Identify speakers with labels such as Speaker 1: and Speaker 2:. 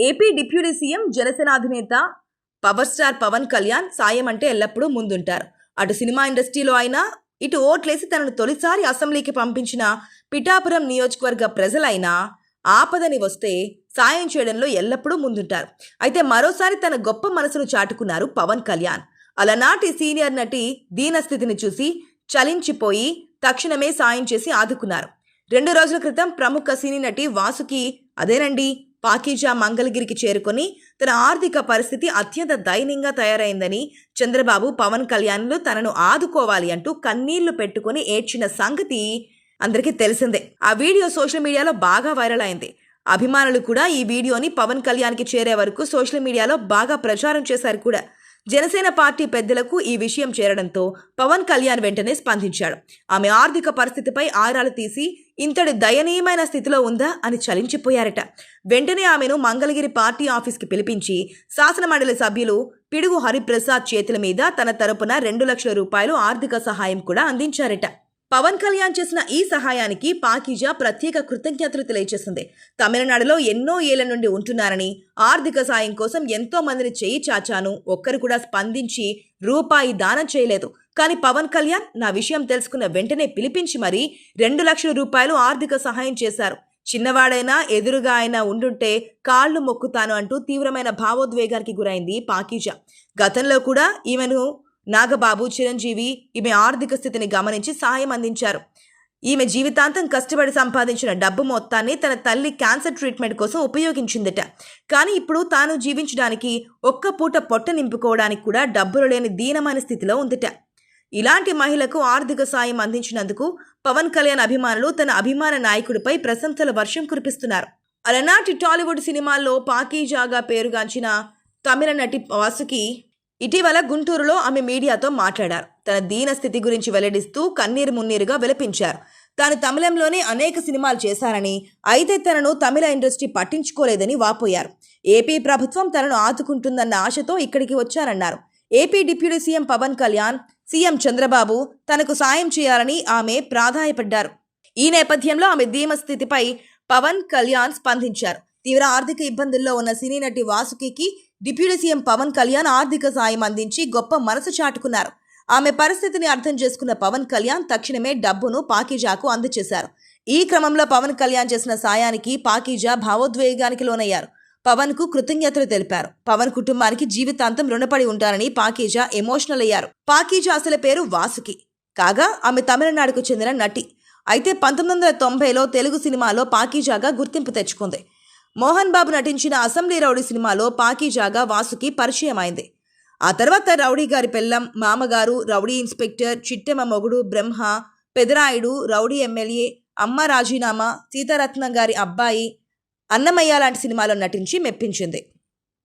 Speaker 1: AP deputy CM Janasena అధినేత power star Pawan Kalyan సాయం అంటే ఎల్లప్పుడూ ముందుంటారు. అటు సినిమా ఇండస్ట్రీలో అయినా, ఇటు ఓట్లేసి తనను తొలిసారి అసెంబ్లీకి పంపించిన పిఠాపురం నియోజకవర్గ ప్రజలైనా ఆపదని వస్తే సాయం చేయడంలో ఎల్లప్పుడూ ముందుంటారు. అయితే మరోసారి తన గొప్ప మనసును చాటుకున్నారు పవన్ కళ్యాణ్. అలనాటి సీనియర్ నటి దీనస్థితిని చూసి చలించిపోయి తక్షణమే సాయం చేసి ఆదుకున్నారు. 2 రోజుల క్రితం ప్రముఖ సినీ నటి వాసుకి అదేనండి పాకీజా మంగళగిరికి చేరుకొని తన ఆర్థిక పరిస్థితి అత్యంత దయనీయంగా తయారైందని చంద్రబాబు పవన్ కళ్యాణ్లు తనను ఆదుకోవాలి అంటూ కన్నీళ్లు పెట్టుకుని ఏడ్చిన సంగతి అందరికీ తెలిసిందే. ఆ వీడియో సోషల్ మీడియాలో బాగా వైరల్ అయింది. అభిమానులు కూడా ఈ వీడియోని పవన్ కళ్యాణ్కి చేరే వరకు సోషల్ మీడియాలో బాగా ప్రచారం చేశారు కూడా. జనసేన పార్టీ పెద్దలకు ఈ విషయం చేరడంతో పవన్ కళ్యాణ్ వెంటనే స్పందించాడు. ఆమె ఆర్థిక పరిస్థితిపై ఆరాలు తీసి ఇంతటి దయనీయమైన స్థితిలో ఉందా అని చలించిపోయారట. వెంటనే ఆమెను మంగళగిరి పార్టీ ఆఫీస్కి పిలిపించి శాసనమండలి సభ్యులు పిడుగు హరిప్రసాద్ చేతుల మీద తన తరపున 2 లక్షల రూపాయలు ఆర్థిక సహాయం కూడా అందించారట. పవన్ కళ్యాణ్ చేసిన ఈ సహాయానికి పాకీజా ప్రత్యేక కృతజ్ఞతలు తెలియజేసింది. తమిళనాడులో ఎన్నో ఏళ్ల నుండి ఉంటున్నారని, ఆర్థిక సాయం కోసం ఎంతో మందిని చేయి చాచాను, ఒక్కరు కూడా స్పందించి రూపాయి దానం చేయలేదు. కానీ పవన్ కళ్యాణ్ నా విషయం తెలుసుకున్న వెంటనే పిలిపించి మరీ 2 లక్షల రూపాయలు ఆర్థిక సహాయం చేశారు. చిన్నవాడైనా ఎదురుగా అయినా ఉండుంటే కాళ్లు మొక్కుతాను అంటూ తీవ్రమైన భావోద్వేగానికి గురైంది పాకీజా. గతంలో కూడా ఈమెను నాగబాబు, చిరంజీవి ఈమె ఆర్థిక స్థితిని గమనించి సహాయం అందించారు. ఈమె జీవితాంతం కష్టపడి సంపాదించిన డబ్బు మొత్తాన్ని తన తల్లి క్యాన్సర్ ట్రీట్మెంట్ కోసం ఉపయోగించిందట. కానీ ఇప్పుడు తాను జీవించడానికి ఒక్క పూట పొట్ట నింపుకోవడానికి కూడా డబ్బులు లేని దీనమైన స్థితిలో ఉందట. ఇలాంటి మహిళకు ఆర్థిక సాయం అందించినందుకు పవన్ కళ్యాణ్ అభిమానులు తన అభిమాన నాయకుడిపై ప్రశంసల వర్షం కురిపిస్తున్నారు. అలనాటి టాలీవుడ్ సినిమాల్లో పాకీజాగా పేరుగాంచిన తమిళ నటి వాసుకి ఇటీవల గుంటూరులో ఆమె మీడియాతో మాట్లాడారు. తన దీన స్థితి గురించి వెల్లడిస్తూ కన్నీరు మున్నీరుగా విలపించారు. తాను తమిళంలోనే అనేక సినిమాలు చేశారని, అయితే తనను తమిళ ఇండస్ట్రీ పట్టించుకోలేదని వాపోయారు. ఏపీ ప్రభుత్వం తనను ఆదుకుంటుందన్న ఆశతో ఇక్కడికి వచ్చారన్నారు. AP deputy CM Pawan Kalyan, CM Chandrababu తనకు సాయం చేయాలని ఆమె ప్రాధాయపడ్డారు. ఈ నేపథ్యంలో ఆమె దీన స్థితిపై పవన్ కళ్యాణ్ స్పందించారు. తీవ్ర ఆర్థిక ఇబ్బందుల్లో ఉన్న సినీ నటి వాసుకి డిప్యూటీ సీఎం పవన్ కళ్యాణ్ ఆర్థిక సాయం అందించి గొప్ప మనసు చాటుకున్నారు. ఆమె పరిస్థితిని అర్థం చేసుకున్న పవన్ కళ్యాణ్ తక్షణమే డబ్బును పాకీజాకు అందజేశారు. ఈ క్రమంలో పవన్ కళ్యాణ్ చేసిన సాయానికి పాకీజా భావోద్వేగానికి లోనయ్యారు. పవన్ కు కృతజ్ఞతలు తెలిపారు. పవన్ కుటుంబానికి జీవితాంతం రుణపడి ఉంటారని పాకీజా ఎమోషనల్ అయ్యారు. పాకీజా అసలు పేరు వాసుకి కాగా ఆమె తమిళనాడుకు చెందిన నటి. అయితే 1990లో తెలుగు సినిమాలో పాకీజాగా గుర్తింపు తెచ్చుకుంది. మోహన్ బాబు నటించిన అసెంబ్లీ రౌడీ సినిమాలో పాకీజాగా వాసుకి పరిచయం అయింది. ఆ తర్వాత రౌడీ గారి పెళ్ళం, మామగారు, రౌడీ ఇన్స్పెక్టర్, చిట్టెమ మొగుడు, బ్రహ్మ, పెదరాయుడు, రౌడీ ఎమ్మెల్యే, అమ్మ రాజీనామా, సీతారత్నం గారి అబ్బాయి, అన్నమయ్య లాంటి సినిమాలో నటించి మెప్పించింది.